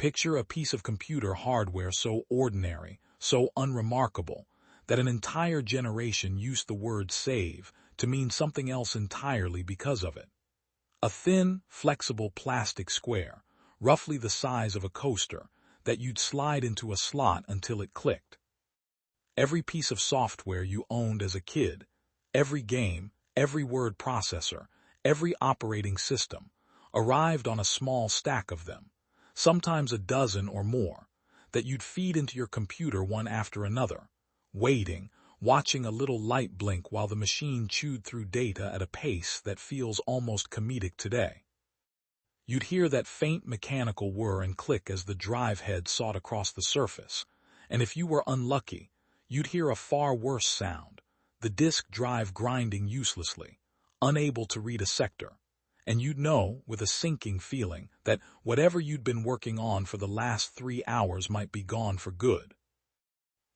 Picture a piece of computer hardware so ordinary, so unremarkable, that an entire generation used the word save to mean something else entirely because of it. A thin, flexible plastic square, roughly the size of a coaster, that you'd slide into a slot until it clicked. Every piece of software you owned as a kid, every game, every word processor, every operating system, arrived on a small stack of them, sometimes a dozen or more, that you'd feed into your computer one after another, waiting, watching a little light blink while the machine chewed through data at a pace that feels almost comedic today. You'd hear that faint mechanical whir and click as the drive head sought across the surface, and if you were unlucky, you'd hear a far worse sound, the disk drive grinding uselessly, unable to read a sector, and you'd know, with a sinking feeling, that whatever you'd been working on for the last 3 hours might be gone for good.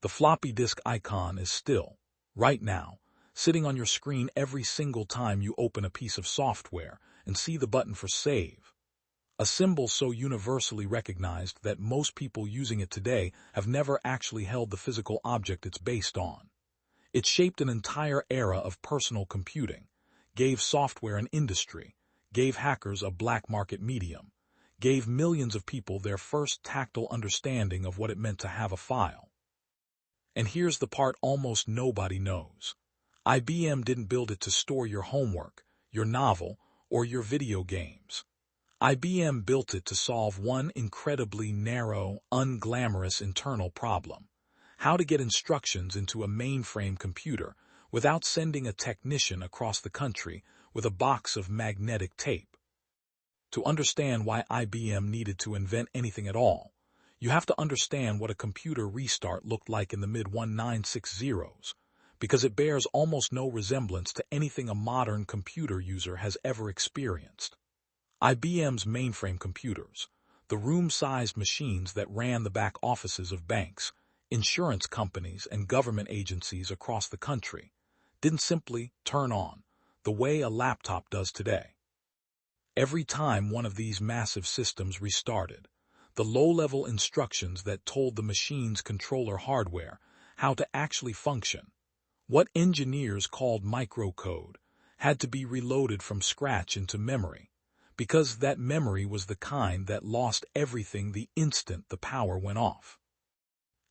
The floppy disk icon is still, right now, sitting on your screen every single time you open a piece of software and see the button for save. A symbol so universally recognized that most people using it today have never actually held the physical object it's based on. It shaped an entire era of personal computing, gave software an industry, gave hackers a black market medium, gave millions of people their first tactile understanding of what it meant to have a file. And here's the part almost nobody knows. IBM didn't build it to store your homework, your novel, or your video games. IBM built it to solve one incredibly narrow, unglamorous internal problem: how to get instructions into a mainframe computer without sending a technician across the country with a box of magnetic tape. To understand why IBM needed to invent anything at all, you have to understand what a computer restart looked like in the mid-1960s, because it bears almost no resemblance to anything a modern computer user has ever experienced. IBM's mainframe computers, the room-sized machines that ran the back offices of banks, insurance companies, and government agencies across the country, didn't simply turn on the way a laptop does today. Every time one of these massive systems restarted, the low-level instructions that told the machine's controller hardware how to actually function, what engineers called microcode, had to be reloaded from scratch into memory, because that memory was the kind that lost everything the instant the power went off.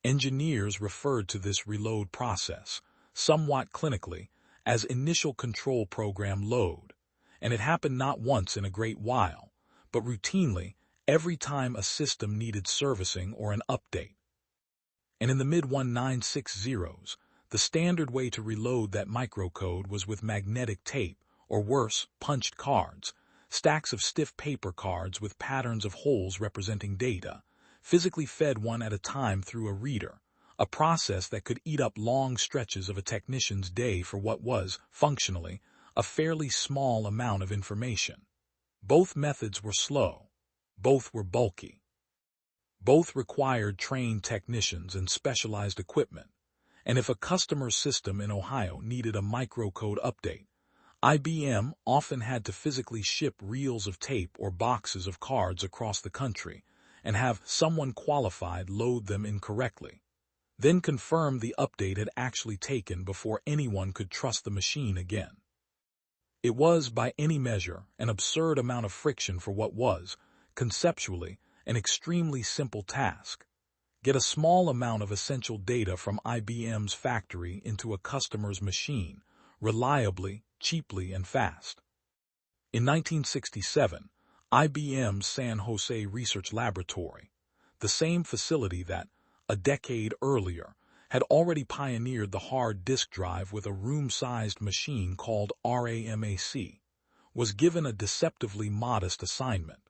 Engineers referred to this reload process, somewhat clinically, as initial control program load, and it happened not once in a great while, but routinely every time a system needed servicing or an update. And in the mid-1960s, the standard way to reload that microcode was with magnetic tape, or worse, punched cards, stacks of stiff paper cards with patterns of holes representing data, physically fed one at a time through a reader, a process that could eat up long stretches of a technician's day for what was, functionally, a fairly small amount of information. Both methods were slow. Both were bulky. Both required trained technicians and specialized equipment, and if a customer's system in Ohio needed a microcode update, IBM often had to physically ship reels of tape or boxes of cards across the country and have someone qualified load them incorrectly, then confirm the update had actually taken before anyone could trust the machine again. It was, by any measure, an absurd amount of friction for what was, conceptually, an extremely simple task: get a small amount of essential data from IBM's factory into a customer's machine, reliably, cheaply, and fast. In 1967, IBM's San Jose Research Laboratory, the same facility that, a decade earlier, had already pioneered the hard disk drive with a room-sized machine called RAMAC, was given a deceptively modest assignment.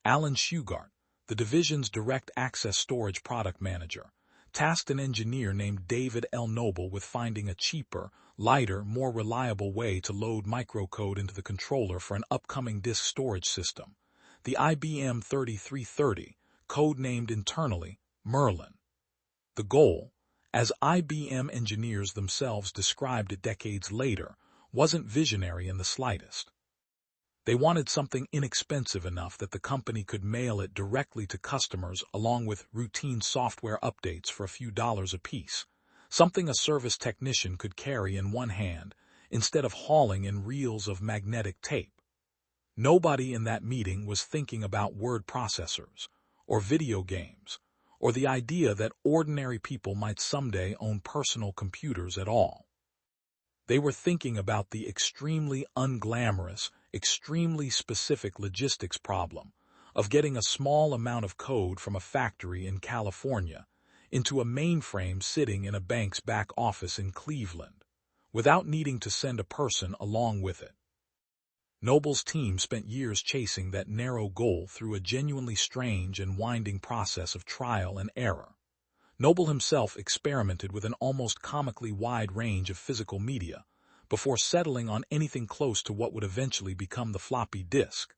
Alan Shugart, the division's direct access storage product manager, tasked an engineer named David L. Noble with finding a cheaper, lighter, more reliable way to load microcode into the controller for an upcoming disk storage system, the IBM 3330, codenamed internally Merlin. The goal, as IBM engineers themselves described it decades later, wasn't visionary in the slightest. They wanted something inexpensive enough that the company could mail it directly to customers along with routine software updates for a few dollars apiece, something a service technician could carry in one hand instead of hauling in reels of magnetic tape. Nobody in that meeting was thinking about word processors, or video games, or the idea that ordinary people might someday own personal computers at all. They were thinking about the extremely unglamorous, extremely specific logistics problem of getting a small amount of code from a factory in California into a mainframe sitting in a bank's back office in Cleveland, without needing to send a person along with it. Noble's team spent years chasing that narrow goal through a genuinely strange and winding process of trial and error. Noble himself experimented with an almost comically wide range of physical media before settling on anything close to what would eventually become the floppy disk.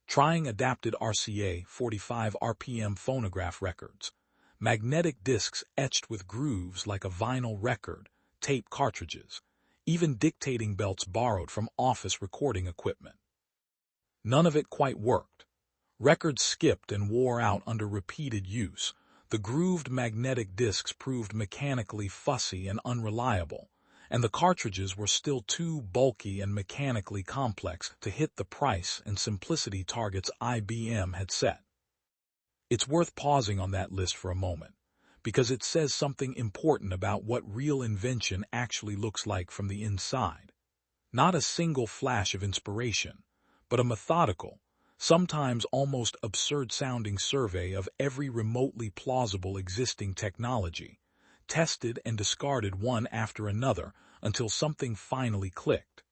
Trying adapted RCA 45 RPM phonograph records, magnetic disks etched with grooves like a vinyl record, tape cartridges, even dictating belts borrowed from office recording equipment. None of it quite worked. Records skipped and wore out under repeated use. The grooved magnetic disks proved mechanically fussy and unreliable, and the cartridges were still too bulky and mechanically complex to hit the price and simplicity targets IBM had set. It's worth pausing on that list for a moment, because it says something important about what real invention actually looks like from the inside. Not a single flash of inspiration, but a methodical, sometimes almost absurd-sounding survey of every remotely plausible existing technology, tested and discarded one after another until something finally clicked.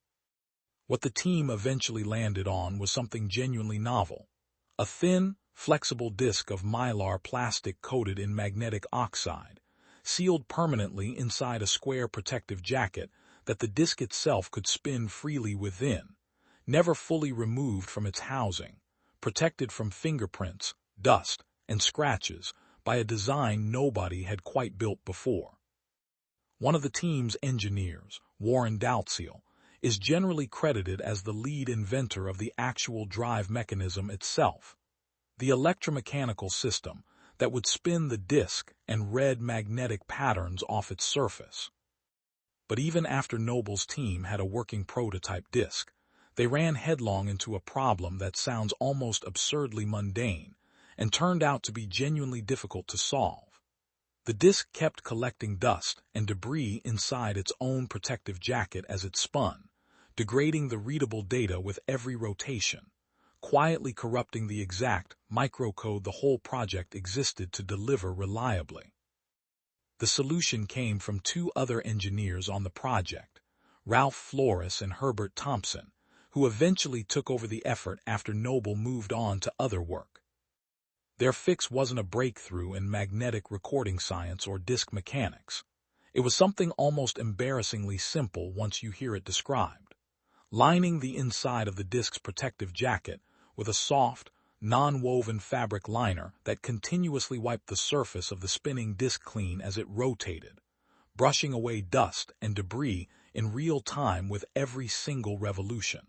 What the team eventually landed on was something genuinely novel, a thin, flexible disc of mylar plastic coated in magnetic oxide, sealed permanently inside a square protective jacket that the disc itself could spin freely within, never fully removed from its housing, protected from fingerprints, dust, and scratches by a design nobody had quite built before. One of the team's engineers, Warren Dalziel, is generally credited as the lead inventor of the actual drive mechanism itself, the electromechanical system that would spin the disk and read magnetic patterns off its surface. But even after Noble's team had a working prototype disk, they ran headlong into a problem that sounds almost absurdly mundane and turned out to be genuinely difficult to solve. The disk kept collecting dust and debris inside its own protective jacket as it spun, degrading the readable data with every rotation, quietly corrupting the exact microcode the whole project existed to deliver reliably. The solution came from two other engineers on the project, Ralph Flores and Herbert Thompson, who eventually took over the effort after Noble moved on to other work. Their fix wasn't a breakthrough in magnetic recording science or disk mechanics. It was something almost embarrassingly simple once you hear it described. Lining the inside of the disk's protective jacket with a soft, non-woven fabric liner that continuously wiped the surface of the spinning disk clean as it rotated, brushing away dust and debris in real time with every single revolution.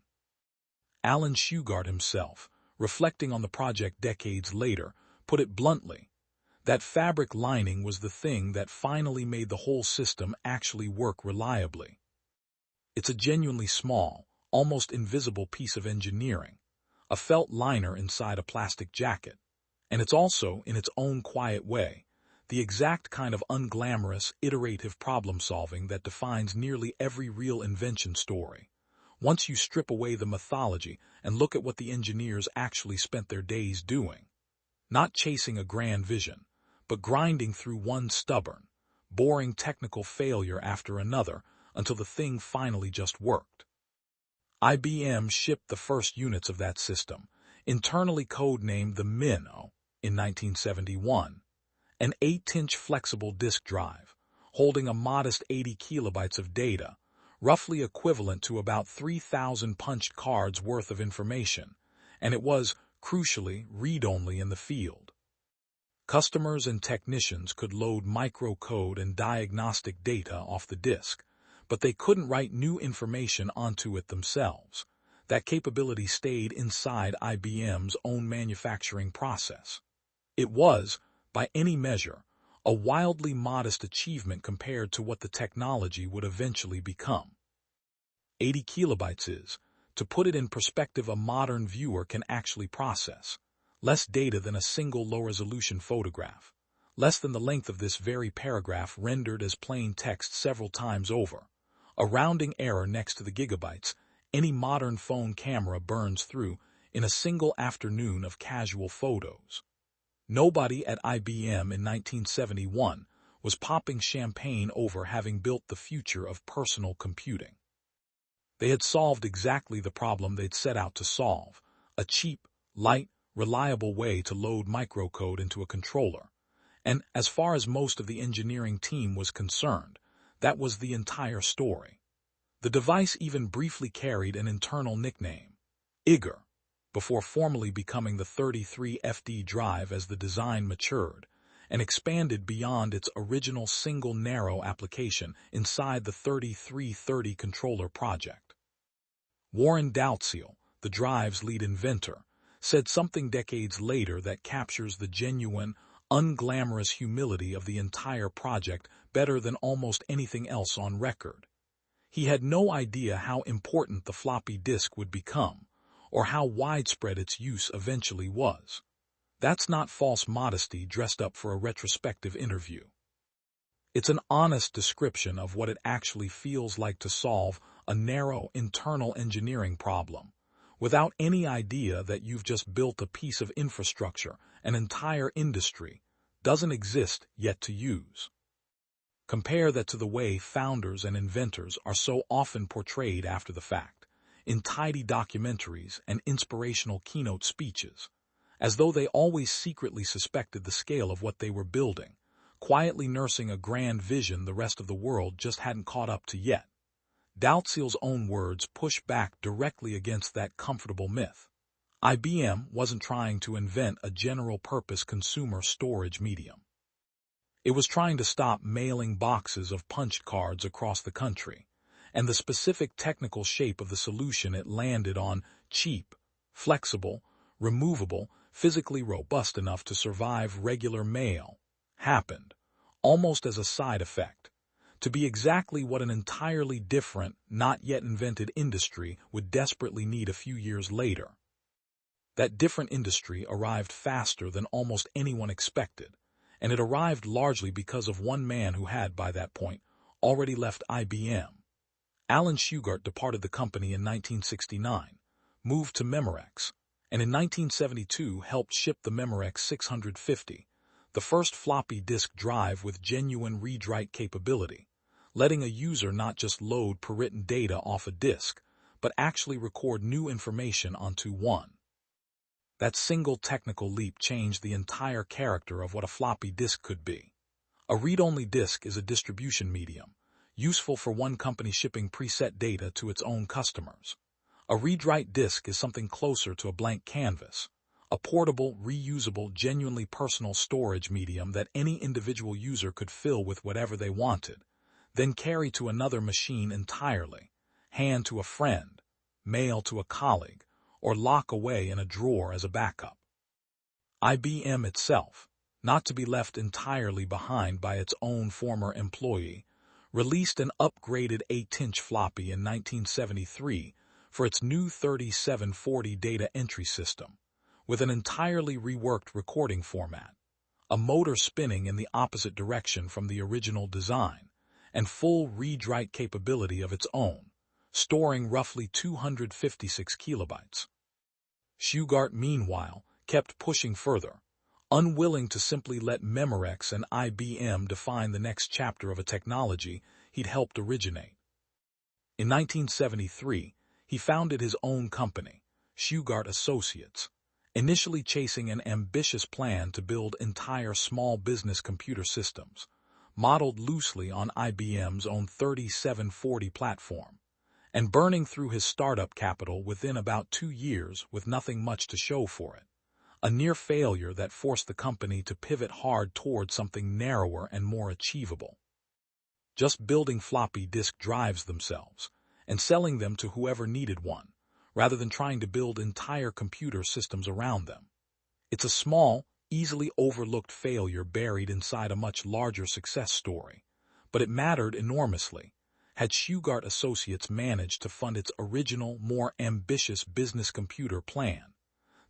Alan Shugart himself, reflecting on the project decades later, put it bluntly, that fabric lining was the thing that finally made the whole system actually work reliably. It's a genuinely small, almost invisible piece of engineering, a felt liner inside a plastic jacket, and it's also, in its own quiet way, the exact kind of unglamorous, iterative problem-solving that defines nearly every real invention story. Once you strip away the mythology and look at what the engineers actually spent their days doing. Not chasing a grand vision, but grinding through one stubborn, boring technical failure after another until the thing finally just worked. IBM shipped the first units of that system, internally codenamed the Minnow, in 1971, an 8-inch flexible disk drive, holding a modest 80 kilobytes of data, roughly equivalent to about 3,000 punched cards worth of information, and it was, crucially, read-only in the field. Customers and technicians could load microcode and diagnostic data off the disk, but they couldn't write new information onto it themselves. That capability stayed inside IBM's own manufacturing process. It was, by any measure, a wildly modest achievement compared to what the technology would eventually become. 80 kilobytes is, to put it in perspective, a modern viewer can actually process less data than a single low-resolution photograph, less than the length of this very paragraph rendered as plain text several times over. A rounding error next to the gigabytes any modern phone camera burns through in a single afternoon of casual photos. Nobody at IBM in 1971 was popping champagne over having built the future of personal computing. They had solved exactly the problem they'd set out to solve: a cheap, light, reliable way to load microcode into a controller. And as far as most of the engineering team was concerned, that was the entire story. The device even briefly carried an internal nickname, IGER, before formally becoming the 33FD drive as the design matured and expanded beyond its original single narrow application inside the 3330 controller project. Warren Dalziel, the drive's lead inventor, said something decades later that captures the genuine, unglamorous humility of the entire project better than almost anything else on record. He had no idea how important the floppy disk would become, or how widespread its use eventually was. That's not false modesty dressed up for a retrospective interview. It's an honest description of what it actually feels like to solve a narrow internal engineering problem, without any idea that you've just built a piece of infrastructure an entire industry doesn't exist yet to use. Compare that to the way founders and inventors are so often portrayed after the fact, in tidy documentaries and inspirational keynote speeches, as though they always secretly suspected the scale of what they were building, quietly nursing a grand vision the rest of the world just hadn't caught up to yet. Dalziel's own words push back directly against that comfortable myth. IBM wasn't trying to invent a general-purpose consumer storage medium. It was trying to stop mailing boxes of punch cards across the country, and the specific technical shape of the solution it landed on, cheap, flexible, removable, physically robust enough to survive regular mail, happened, almost as a side effect, to be exactly what an entirely different, not yet invented industry would desperately need a few years later. That different industry arrived faster than almost anyone expected, and it arrived largely because of one man who had, by that point, already left IBM. Alan Shugart departed the company in 1969, moved to Memorex, and in 1972 helped ship the Memorex 650, the first floppy disk drive with genuine read-write capability, letting a user not just load per-written data off a disk, but actually record new information onto one. That single technical leap changed the entire character of what a floppy disk could be. A read-only disk is a distribution medium, useful for one company shipping preset data to its own customers. A read-write disk is something closer to a blank canvas, a portable, reusable, genuinely personal storage medium that any individual user could fill with whatever they wanted, then carry to another machine entirely, hand to a friend, mail to a colleague, or lock away in a drawer as a backup. IBM itself, not to be left entirely behind by its own former employee, released an upgraded 8-inch floppy in 1973 for its new 3740 data entry system, with an entirely reworked recording format, a motor spinning in the opposite direction from the original design, and full read-write capability of its own, storing roughly 256 kilobytes. Shugart, meanwhile, kept pushing further, unwilling to simply let Memorex and IBM define the next chapter of a technology he'd helped originate. In 1973, he founded his own company, Shugart Associates, initially chasing an ambitious plan to build entire small business computer systems, modeled loosely on IBM's own 3740 platform, and burning through his startup capital within about 2 years with nothing much to show for it, a near failure that forced the company to pivot hard toward something narrower and more achievable. Just building floppy disk drives themselves, and selling them to whoever needed one, rather than trying to build entire computer systems around them. It's a small, easily overlooked failure buried inside a much larger success story, but it mattered enormously. Had Shugart Associates managed to fund its original, more ambitious business computer plan,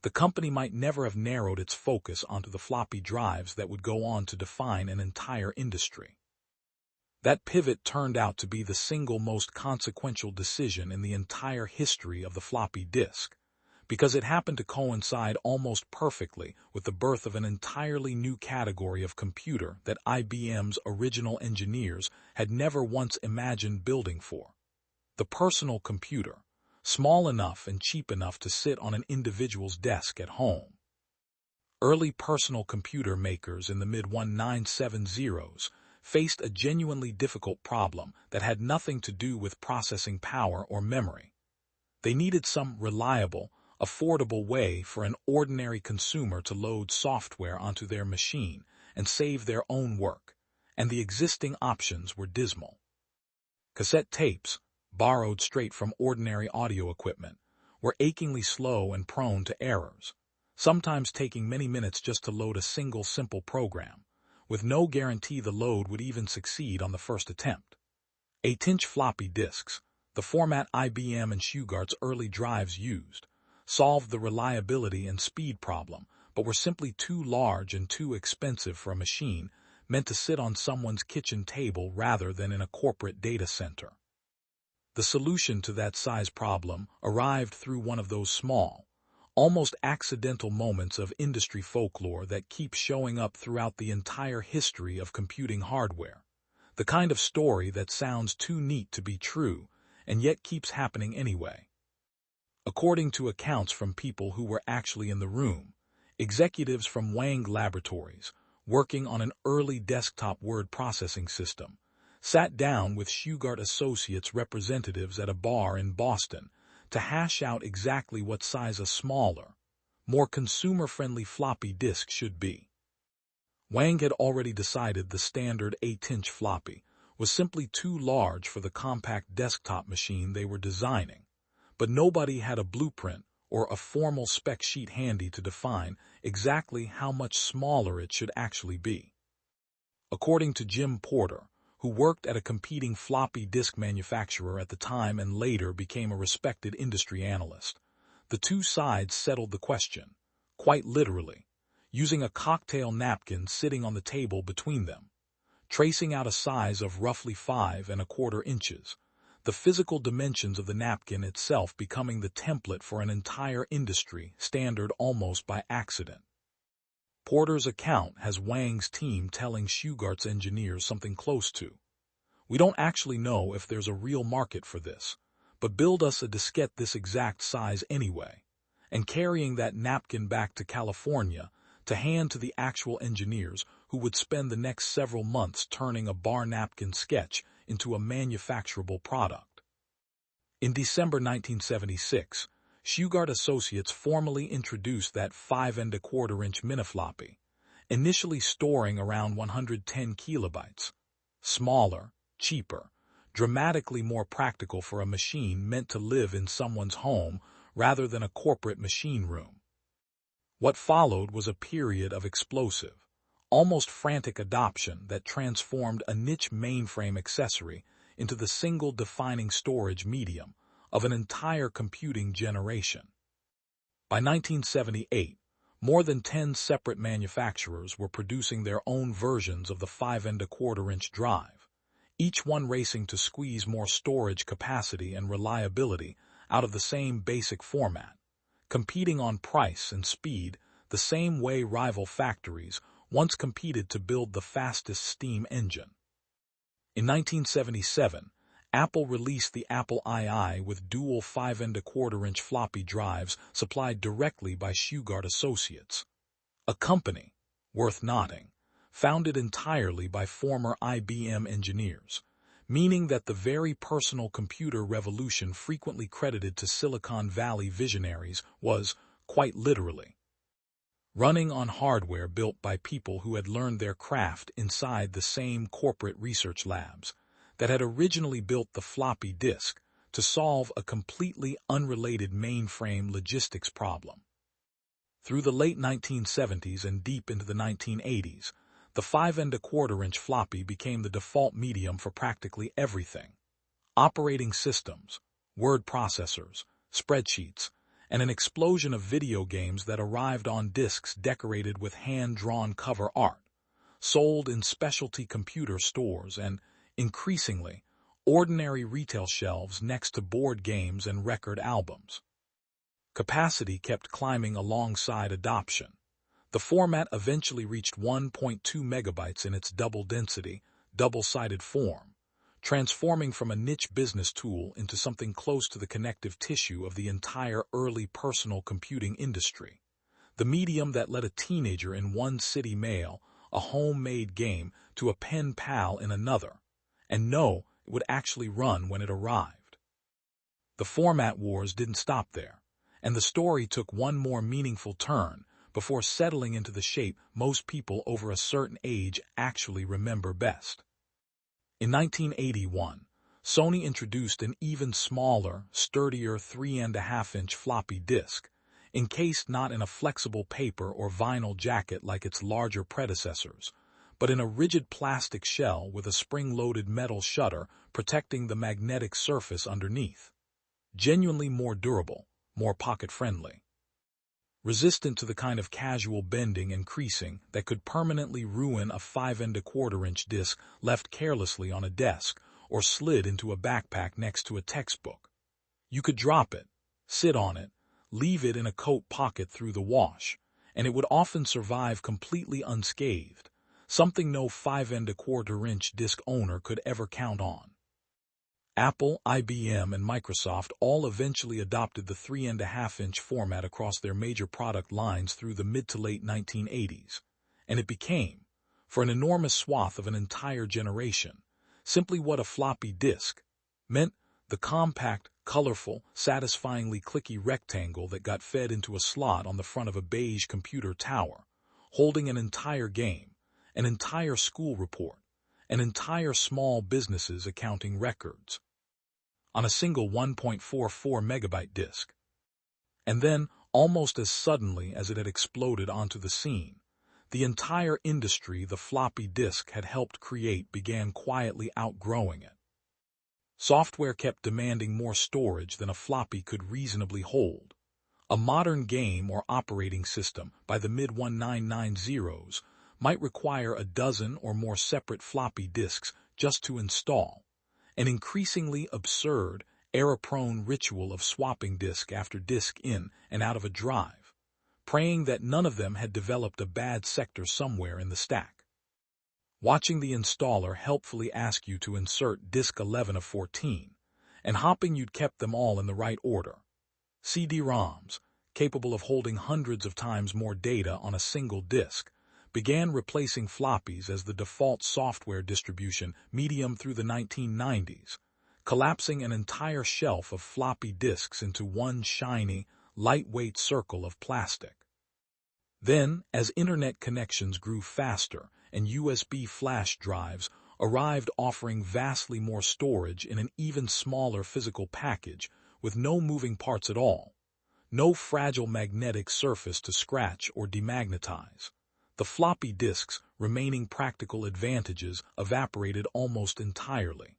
the company might never have narrowed its focus onto the floppy drives that would go on to define an entire industry. That pivot turned out to be the single most consequential decision in the entire history of the floppy disk, because it happened to coincide almost perfectly with the birth of an entirely new category of computer that IBM's original engineers had never once imagined building for: the personal computer, small enough and cheap enough to sit on an individual's desk at home. Early personal computer makers in the mid-1970s faced a genuinely difficult problem that had nothing to do with processing power or memory. They needed some reliable, affordable way for an ordinary consumer to load software onto their machine and save their own work, and the existing options were dismal. Cassette tapes, borrowed straight from ordinary audio equipment, were achingly slow and prone to errors, sometimes taking many minutes just to load a single simple program, with no guarantee the load would even succeed on the first attempt. 8-inch floppy disks, the format IBM and Shugart's early drives used, solved the reliability and speed problem, but were simply too large and too expensive for a machine meant to sit on someone's kitchen table rather than in a corporate data center. The solution to that size problem arrived through one of those small, almost accidental moments of industry folklore that keep showing up throughout the entire history of computing hardware, the kind of story that sounds too neat to be true and yet keeps happening anyway. According to accounts from people who were actually in the room, executives from Wang Laboratories, working on an early desktop word processing system, sat down with Shugart Associates representatives at a bar in Boston to hash out exactly what size a smaller, more consumer-friendly floppy disk should be. Wang had already decided the standard 8-inch floppy was simply too large for the compact desktop machine they were designing, but nobody had a blueprint or a formal spec sheet handy to define exactly how much smaller it should actually be. According to Jim Porter, who worked at a competing floppy disk manufacturer at the time and later became a respected industry analyst, the two sides settled the question, quite literally, using a cocktail napkin sitting on the table between them, tracing out a size of roughly 5¼ inches, the physical dimensions of the napkin itself becoming the template for an entire industry standard almost by accident. Porter's account has Wang's team telling Shugart's engineers something close to, "We don't actually know if there's a real market for this, but build us a diskette this exact size anyway," and carrying that napkin back to California to hand to the actual engineers who would spend the next several months turning a bar napkin sketch into a manufacturable product. In December 1976, Shugart Associates formally introduced that 5¼ inch minifloppy, initially storing around 110 kilobytes. Smaller, cheaper, dramatically more practical for a machine meant to live in someone's home rather than a corporate machine room. What followed was a period of explosive, almost frantic adoption that transformed a niche mainframe accessory into the single defining storage medium of an entire computing generation. By 1978, more than 10 separate manufacturers were producing their own versions of the 5¼ inch drive, each one racing to squeeze more storage capacity and reliability out of the same basic format, competing on price and speed the same way rival factories once competed to build the fastest steam engine. In 1977, Apple released the Apple II with dual 5¼ inch floppy drives supplied directly by Shugart Associates, a company, worth noting, founded entirely by former IBM engineers, meaning that the very personal computer revolution frequently credited to Silicon Valley visionaries was, quite literally, running on hardware built by people who had learned their craft inside the same corporate research labs that had originally built the floppy disk to solve a completely unrelated mainframe logistics problem. Through the late 1970s and deep into the 1980s, the 5¼ floppy became the default medium for practically everything. Operating systems, word processors, spreadsheets, and an explosion of video games that arrived on discs decorated with hand-drawn cover art, sold in specialty computer stores and, increasingly, ordinary retail shelves next to board games and record albums. Capacity kept climbing alongside adoption. The format eventually reached 1.2 megabytes in its double-density, double-sided form, transforming from a niche business tool into something close to the connective tissue of the entire early personal computing industry. The medium that let a teenager in one city mail a homemade game to a pen pal in another, and know it would actually run when it arrived. The format wars didn't stop there, and the story took one more meaningful turn before settling into the shape most people over a certain age actually remember best. In 1981, Sony introduced an even smaller, sturdier 3.5-inch floppy disk, encased not in a flexible paper or vinyl jacket like its larger predecessors, but in a rigid plastic shell with a spring-loaded metal shutter protecting the magnetic surface underneath. Genuinely more durable, more pocket-friendly. Resistant to the kind of casual bending and creasing that could permanently ruin a 5¼ disc left carelessly on a desk or slid into a backpack next to a textbook. You could drop it, sit on it, leave it in a coat pocket through the wash, and it would often survive completely unscathed, something no 5¼ disc owner could ever count on. Apple, IBM, and Microsoft all eventually adopted the 3.5-inch format across their major product lines through the mid to late 1980s, and it became, for an enormous swath of an entire generation, simply what a floppy disk meant: the compact, colorful, satisfyingly clicky rectangle that got fed into a slot on the front of a beige computer tower, holding an entire game, an entire school report, an entire small business's accounting records, on a single 1.44 megabyte disk. And then, almost as suddenly as it had exploded onto the scene, the entire industry the floppy disk had helped create began quietly outgrowing it. Software kept demanding more storage than a floppy could reasonably hold. A modern game or operating system by the mid-1990s might require a dozen or more separate floppy disks just to install, an increasingly absurd, error-prone ritual of swapping disk after disk in and out of a drive, praying that none of them had developed a bad sector somewhere in the stack. Watching the installer helpfully ask you to insert disk 11 of 14, and hoping you'd kept them all in the right order. CD-ROMs, capable of holding hundreds of times more data on a single disk, began replacing floppies as the default software distribution medium through the 1990s, collapsing an entire shelf of floppy disks into one shiny, lightweight circle of plastic. Then, as internet connections grew faster and USB flash drives arrived offering vastly more storage in an even smaller physical package with no moving parts at all, no fragile magnetic surface to scratch or demagnetize, the floppy disk's remaining practical advantages evaporated almost entirely.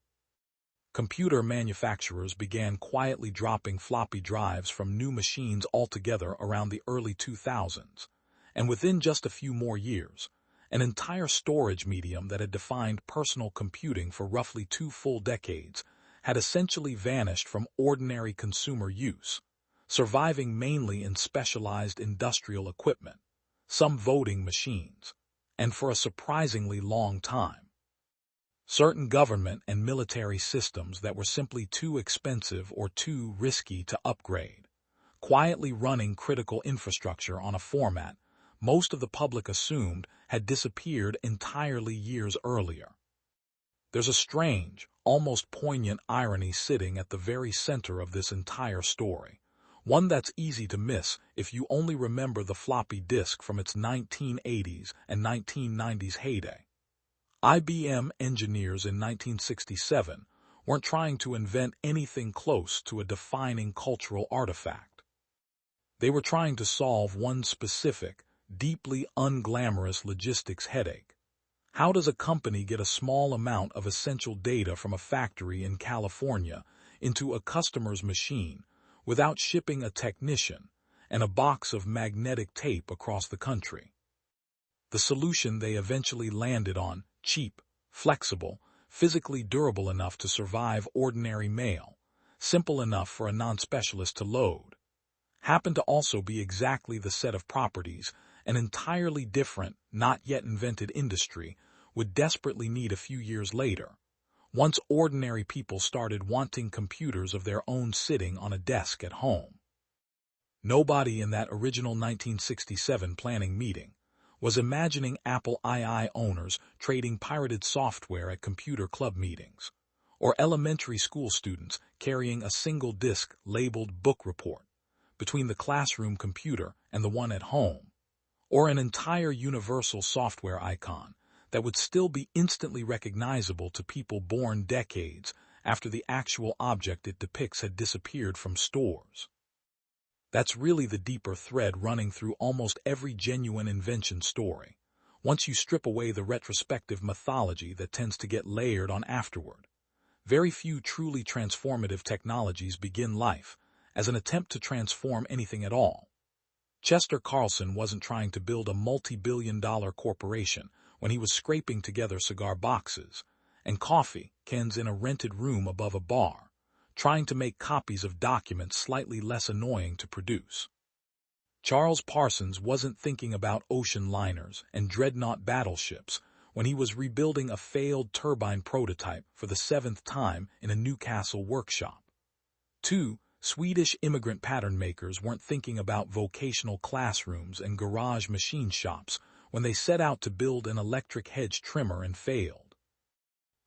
Computer manufacturers began quietly dropping floppy drives from new machines altogether around the early 2000s, and within just a few more years, an entire storage medium that had defined personal computing for roughly 2 full decades had essentially vanished from ordinary consumer use, surviving mainly in specialized industrial equipment, some voting machines, and for a surprisingly long time. Certain government and military systems that were simply too expensive or too risky to upgrade, quietly running critical infrastructure on a format most of the public assumed had disappeared entirely years earlier. There's a strange, almost poignant irony sitting at the very center of this entire story, one that's easy to miss if you only remember the floppy disk from its 1980s and 1990s heyday. IBM engineers in 1967 weren't trying to invent anything close to a defining cultural artifact. They were trying to solve one specific, deeply unglamorous logistics headache. How does a company get a small amount of essential data from a factory in California into a customer's machine without shipping a technician and a box of magnetic tape across the country? The solution they eventually landed on, cheap, flexible, physically durable enough to survive ordinary mail, simple enough for a non-specialist to load, happened to also be exactly the set of properties an entirely different, not yet invented industry would desperately need a few years later, once ordinary people started wanting computers of their own sitting on a desk at home. Nobody in that original 1967 planning meeting was imagining Apple II owners trading pirated software at computer club meetings, or elementary school students carrying a single disk labeled book report between the classroom computer and the one at home, or an entire universal software icon that would still be instantly recognizable to people born decades after the actual object it depicts had disappeared from stores. That's really the deeper thread running through almost every genuine invention story, once you strip away the retrospective mythology that tends to get layered on afterward. Very few truly transformative technologies begin life as an attempt to transform anything at all. Chester Carlson wasn't trying to build a multi-billion-dollar corporation when he was scraping together cigar boxes and coffee cans in a rented room above a bar, trying to make copies of documents slightly less annoying to produce. Charles Parsons wasn't thinking about ocean liners and dreadnought battleships when he was rebuilding a failed turbine prototype for the 7th time in a Newcastle workshop. Two Swedish immigrant pattern makers weren't thinking about vocational classrooms and garage machine shops when they set out to build an electric hedge trimmer and failed.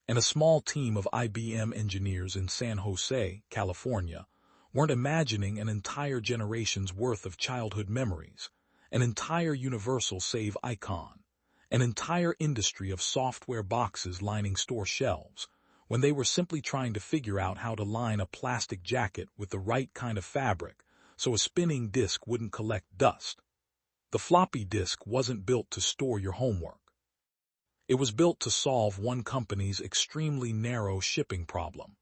And a small team of IBM engineers in San Jose, California, weren't imagining an entire generation's worth of childhood memories, an entire universal save icon, an entire industry of software boxes lining store shelves, when they were simply trying to figure out how to line a plastic jacket with the right kind of fabric so a spinning disk wouldn't collect dust. The floppy disk wasn't built to store your homework. It was built to solve one company's extremely narrow shipping problem.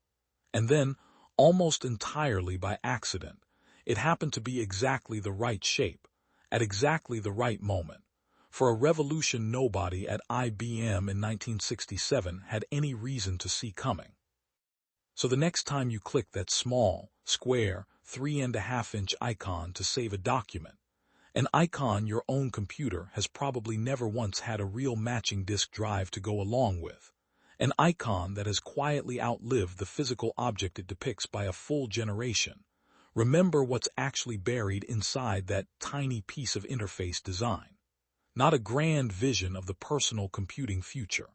And then, almost entirely by accident, it happened to be exactly the right shape, at exactly the right moment, for a revolution nobody at IBM in 1967 had any reason to see coming. So the next time you click that small, square, 3.5-inch icon to save a document, an icon your own computer has probably never once had a real matching disk drive to go along with, an icon that has quietly outlived the physical object it depicts by a full generation. Remember what's actually buried inside that tiny piece of interface design. Not a grand vision of the personal computing future.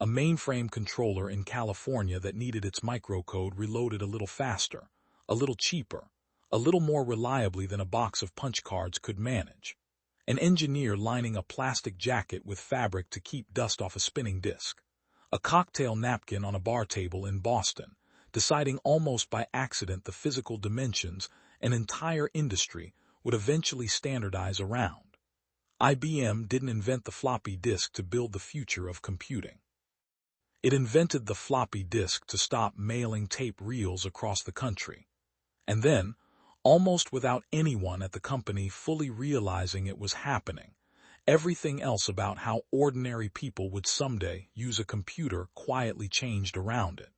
A mainframe controller in California that needed its microcode reloaded a little faster, a little cheaper, a little more reliably than a box of punch cards could manage. An engineer lining a plastic jacket with fabric to keep dust off a spinning disk. A cocktail napkin on a bar table in Boston, deciding almost by accident the physical dimensions an entire industry would eventually standardize around. IBM didn't invent the floppy disk to build the future of computing. It invented the floppy disk to stop mailing tape reels across the country. And then, almost without anyone at the company fully realizing it was happening, everything else about how ordinary people would someday use a computer quietly changed around it.